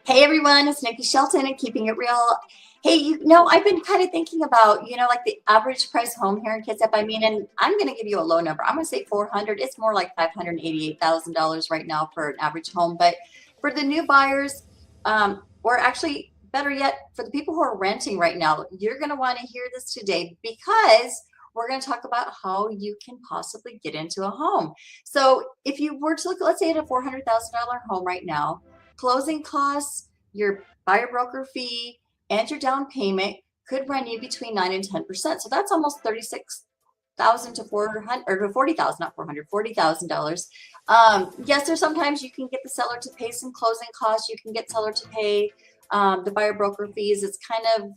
Hey everyone, it's Niki Shelton and Keeping It Real. Hey, I've been kind of thinking about, like the average price home here in Kitsap. And I'm going to give you a low number. I'm going to say 400. It's more like $588,000 right now for an average home. But for the new buyers, or actually better yet, for the people who are renting right now, you're going to want to hear this today because we're going to talk about how you can possibly get into a home. So if you were to look, let's say at a $400,000 home right now, closing costs, your buyer broker fee, and your down payment could run you between 9 and 10%. So that's almost 36,000 to 400 or to 40,000, not 400, $40,000. Yes, there's sometimes you can get the seller to pay some closing costs. You can get seller to pay the buyer broker fees. It's kind of,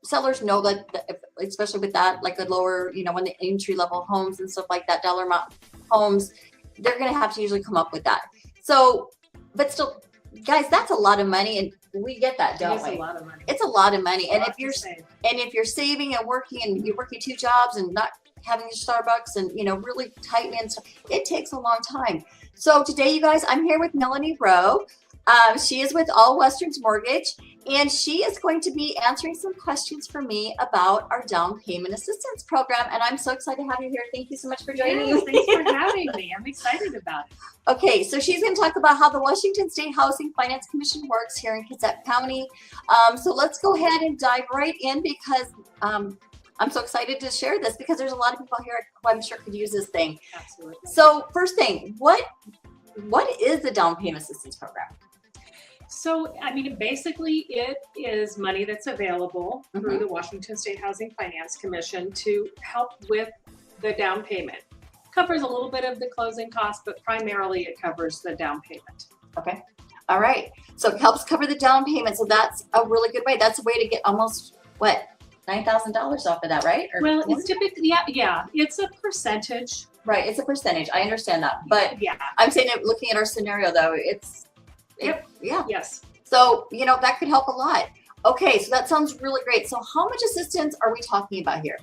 sellers know that, especially with that, like a lower, when the entry level homes and stuff like that, dollar amount homes, they're going to have to usually come up with that. So, but still, guys, that's a lot of money, and we get that, don't we? It's a lot of money. It's a lot of money, and if you're saving and working, and you're working 2 jobs and not having your Starbucks, and really tightening and stuff, it takes a long time. So today, you guys, I'm here with Melanie Rowe. She is with All Westerns Mortgage, and she is going to be answering some questions for me about our down payment assistance program. And I'm so excited to have you here. Thank you so much for joining me. Thanks for having me. I'm excited about it. Okay, so she's going to talk about how the Washington State Housing Finance Commission works here in Kitsap County. So let's go ahead and dive right in because I'm so excited to share this because there's a lot of people here who I'm sure could use this thing. Absolutely. So first thing, what is the down payment assistance program? So, basically it is money that's available through the Washington State Housing Finance Commission to help with the down payment. Covers a little bit of the closing costs, but primarily it covers the down payment. Okay. All right. So it helps cover the down payment. So that's a really good way. That's a way to get almost, $9,000 off of that, right? Or well, it's typically, yeah, it's a percentage. Right. It's a percentage. I understand that. But yeah, I'm saying that looking at our scenario, though, yeah. Yes. So, that could help a lot. Okay. So that sounds really great. So how much assistance are we talking about here?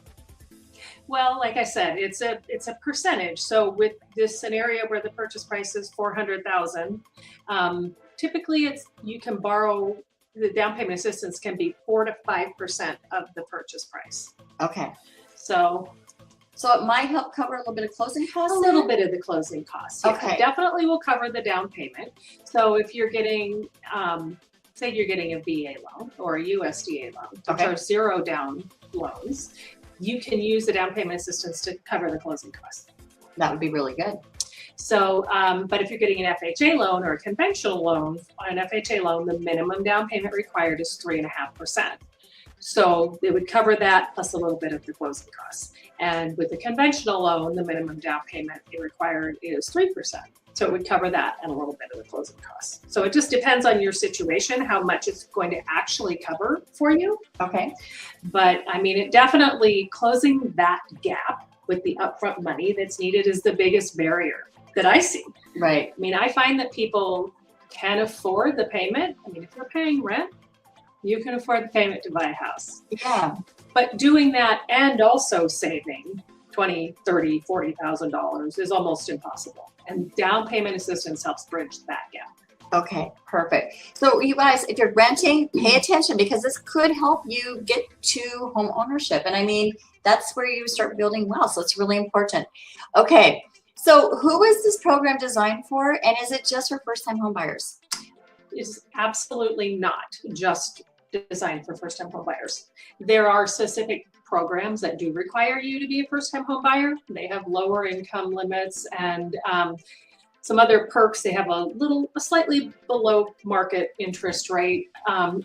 Well, like I said, it's a percentage. So with this scenario where the purchase price is $400,000, typically you can borrow, the down payment assistance can be 4 to 5% of the purchase price. Okay. So it might help cover a little bit of closing costs? A little bit of the closing costs. Yeah. Okay. Definitely will cover the down payment. So if you're getting, say you're getting a VA loan or a USDA loan, which are zero down loans, you can use the down payment assistance to cover the closing costs. That would be really good. So, but if you're getting an FHA loan or a conventional loan, on an FHA loan, the minimum down payment required is 3.5%. So it would cover that plus a little bit of the closing costs. And with the conventional loan, the minimum down payment required is 3%. So it would cover that and a little bit of the closing costs. So it just depends on your situation, how much it's going to actually cover for you. Okay. But it definitely closing that gap with the upfront money that's needed is the biggest barrier that I see. Right. I find that people can afford the payment. If you're paying rent, you can afford the payment to buy a house. Yeah. But doing that and also saving $20,000, $30,000, $40,000 is almost impossible. And down payment assistance helps bridge that gap. Okay, perfect. So you guys, if you're renting, pay attention because this could help you get to home ownership. And that's where you start building wealth. So it's really important. Okay. So who is this program designed for? And is it just for first-time home buyers? It's absolutely not just designed for first-time home buyers. There are specific programs that do require you to be a first-time home buyer. They have lower income limits and some other perks. They have a slightly below market interest rate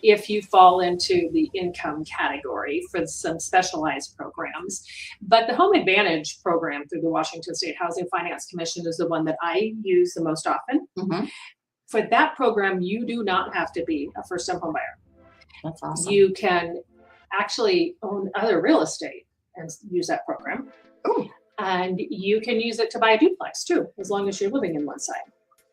if you fall into the income category for some specialized programs. But the Home Advantage program through the Washington State Housing Finance Commission is the one that I use the most often. Mm-hmm. For that program, you do not have to be a first-time home buyer. That's awesome. You can actually own other real estate and use that program. Ooh. And you can use it to buy a duplex too, as long as you're living in one side.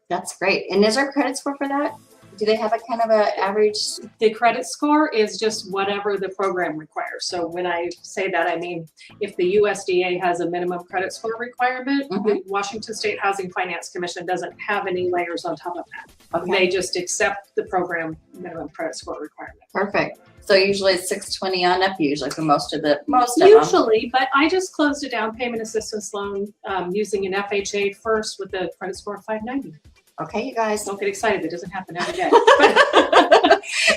That's great. And is there credit score for that? do they have a kind of a average? The credit score is just whatever the program requires. So when I say that, I mean, if the USDA has a minimum credit score requirement, the Washington State Housing Finance Commission doesn't have any layers on top of that. Okay. They just accept the program minimum credit score requirement. Perfect. So usually it's 620 on up, usually for most of them. Usually, but I just closed a down payment assistance loan using an FHA first with a credit score of 590. Okay, you guys. Don't get excited. It doesn't happen every day.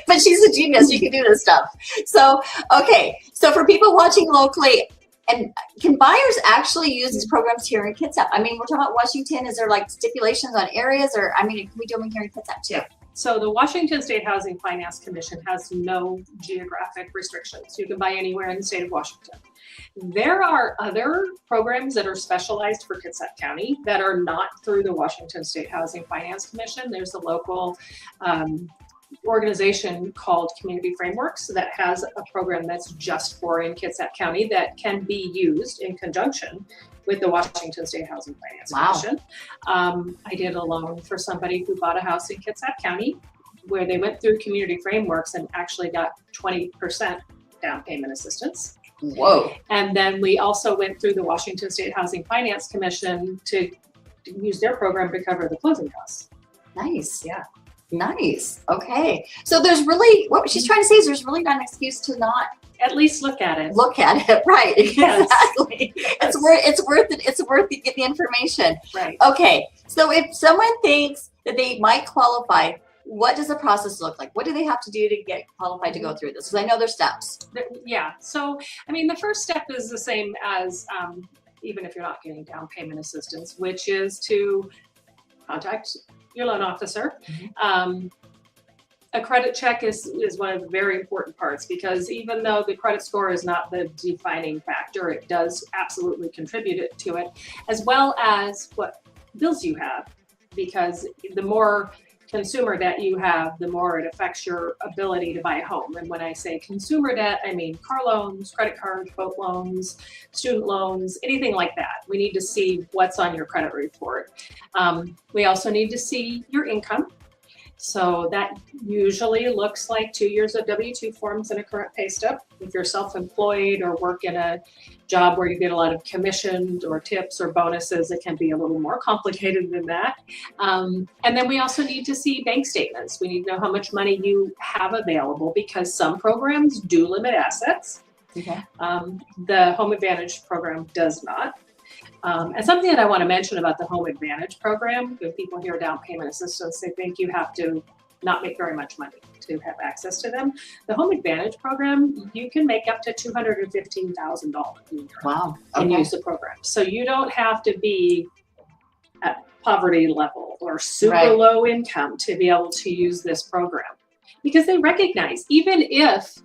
But she's a genius. You can do this stuff. So, okay. So for people watching locally, and can buyers actually use these programs here in Kitsap? I mean, we're talking about Washington. Is there like stipulations on areas, or I mean, can we do them here in Kitsap too? So the Washington State Housing Finance Commission has no geographic restrictions. You can buy anywhere in the state of Washington. There are other programs that are specialized for Kitsap County that are not through the Washington State Housing Finance Commission. There's a local organization called Community Frameworks that has a program that's just for in Kitsap County that can be used in conjunction with the Washington State Housing Finance Commission. I did a loan for somebody who bought a house in Kitsap County where they went through Community Frameworks and actually got 20% down payment assistance. Whoa. And then we also went through the Washington State Housing Finance Commission to use their program to cover the closing costs. Nice. Yeah. Nice. Okay. So there's really, what she's trying to say is there's really not an excuse to not at least look at it. Look at it. Right. Yes. Exactly. Yes. It's worth it. It's worth to get the information. Right. Okay. So if someone thinks that they might qualify, what does the process look like? What do they have to do to get qualified to go through this? Because I know there's steps. Yeah. So, I mean, the first step is the same as even if you're not getting down payment assistance, which is to contact your loan officer. A credit check is one of the very important parts, because even though the credit score is not the defining factor, it does absolutely contribute to it, as well as what bills you have, because the more consumer debt you have, the more it affects your ability to buy a home. And when I say consumer debt, I mean car loans, credit cards, boat loans, student loans, anything like that. We need to see what's on your credit report. We also need to see your income. So that usually looks like 2 years of W-2 forms and a current pay stub. If you're self-employed or work in a job where you get a lot of commissions or tips or bonuses, it can be a little more complicated than that. And then we also need to see bank statements. We need to know how much money you have available, because some programs do limit assets. Okay. The Home Advantage program does not. And something that I want to mention about the Home Advantage program, when people hear down payment assistance, they think you have to not make very much money to have access to them. The Home Advantage program, you can make up to $215,000 a year. Wow. And use the program. So you don't have to be at poverty level or super low income to be able to use this program, because they recognize even if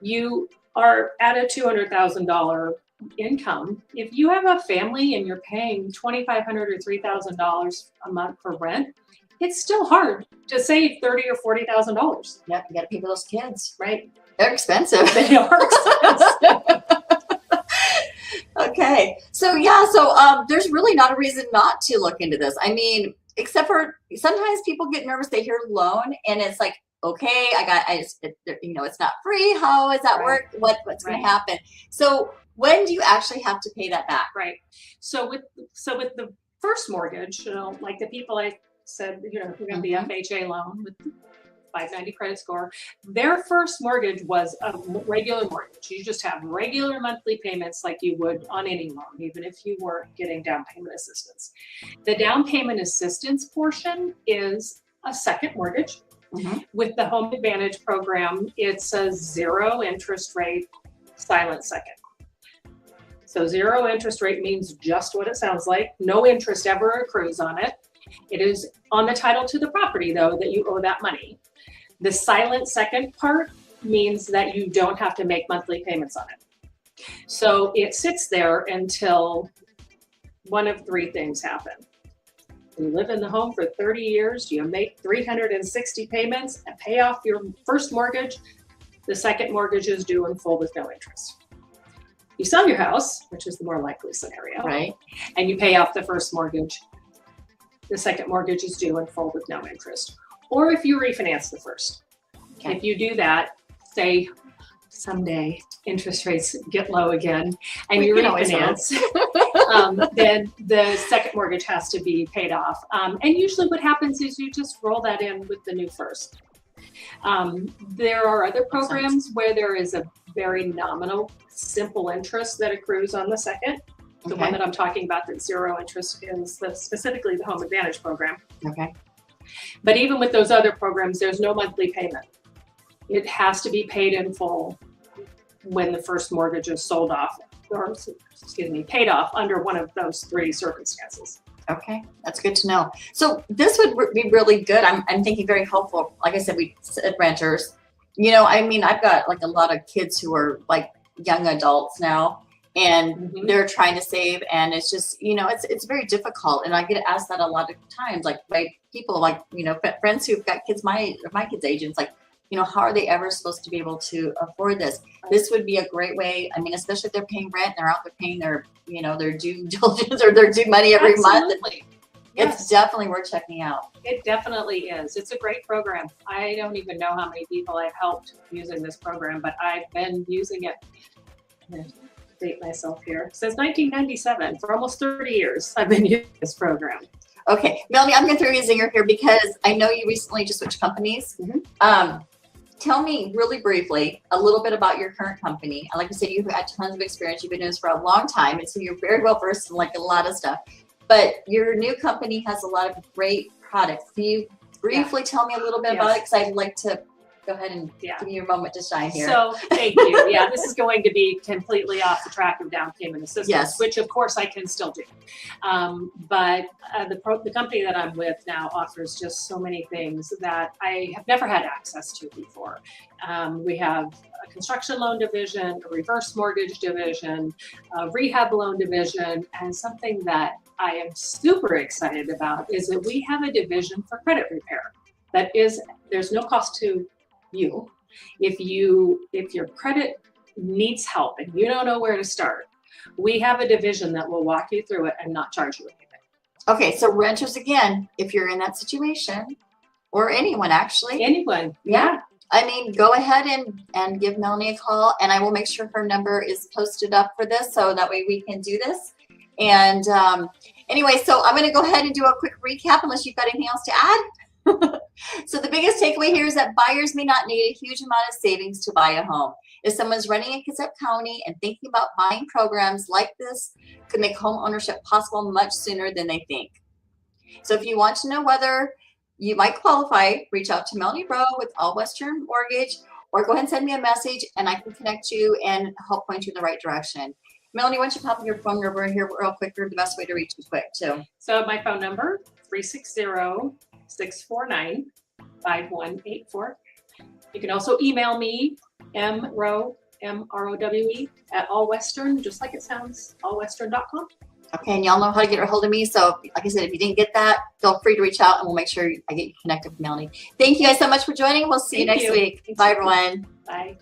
you are at a $200,000 income, if you have a family and you're paying $2,500 or $3,000 a month for rent, it's still hard to save $30,000 or $40,000. Yep, you got to pay for those kids. Right? They're expensive. They are expensive. Okay, so there's really not a reason not to look into this. I mean, except for sometimes people get nervous. They hear loan, and it's like, okay, it's not free. How does that work? What's going to happen? So when do you actually have to pay that back? Right. So with the first mortgage, like the people I said, who got the FHA loan with 590 credit score, their first mortgage was a regular mortgage. You just have regular monthly payments like you would on any loan, even if you weren't getting down payment assistance. The down payment assistance portion is a second mortgage. With the Home Advantage program, it's a 0 interest rate silent second. So 0 interest rate means just what it sounds like. No interest ever accrues on it. It is on the title to the property, though, that you owe that money. The silent second part means that you don't have to make monthly payments on it. So it sits there until one of three things happen. You live in the home for 30 years, you make 360 payments and pay off your first mortgage. The second mortgage is due in full with no interest. You sell your house, which is the more likely scenario, Right. and you pay off the first mortgage. The second mortgage is due in full with no interest. or if you refinance the first. Okay. If you do that, say someday interest rates get low again and you refinance, then the second mortgage has to be paid off. And usually what happens is you just roll that in with the new first. There are other programs where there is a very nominal, simple interest that accrues on the second. The one that I'm talking about that's zero interest is specifically the Home Advantage program. Okay. But even with those other programs, there's no monthly payment. It has to be paid in full when the first mortgage is sold off, or excuse me, paid off under one of those three circumstances. Okay, that's good to know. So this would be really good. I'm thinking very helpful. Like I said, we said renters. You know, I mean, I've got like a lot of kids who are like young adults now, and they're trying to save, and it's just, you know, it's very difficult. And I get asked that a lot of times, like by people, like, you know, friends who've got kids my kids' age, and it's like, you know, how are they ever supposed to be able to afford this? This would be a great way. I mean, especially if they're paying rent, they're out there paying their, you know, their due diligence or their due money every month. It's definitely worth checking out. It definitely is. It's a great program. I don't even know how many people I've helped using this program, but I've been using it, I'm gonna date myself here, since 1997. For almost 30 years, I've been using this program. Okay, Melanie, I'm going to throw you a zinger here because I know you recently just switched companies. Tell me really briefly a little bit about your current company. Like I said, you've had tons of experience. You've been doing this for a long time, and so you're very well versed in like a lot of stuff. But your new company has a lot of great products. Can you briefly tell me a little bit about it? Because I'd like to go ahead and give you a moment to shine here. So thank you. Yeah, this is going to be completely off the track of down payment assistance, which of course I can still do. But the company that I'm with now offers just so many things that I have never had access to before. We have a construction loan division, a reverse mortgage division, a rehab loan division, and something that I am super excited about is that we have a division for credit repair. That is, there's no cost to you. If your credit needs help and you don't know where to start, we have a division that will walk you through it and not charge you anything. Okay, so renters, again, if you're in that situation, or anyone actually. Anyone. Yeah. I mean, go ahead and give Melanie a call, and I will make sure her number is posted up for this so that way we can do this. And anyway, so I'm going to go ahead and do a quick recap unless you've got anything else to add. So the biggest takeaway here is that buyers may not need a huge amount of savings to buy a home. If someone's renting in Kitsap County and thinking about buying, programs like this could make home ownership possible much sooner than they think. So if you want to know whether you might qualify, reach out to Melanie Rowe with All Western Mortgage, or go ahead and send me a message and I can connect you and help point you in the right direction. Melanie, why don't you pop your phone number here real quick? The best way to reach you quick too. So my phone number, 360-649-5184. You can also email me, mrowe, M-R-O-W-E, at allwestern, just like it sounds, allwestern.com. Okay, and y'all know how to get a hold of me. So like I said, if you didn't get that, feel free to reach out and we'll make sure I get you connected with Melanie. Thank you guys so much for joining. We'll see you next week. Bye, everyone. Bye.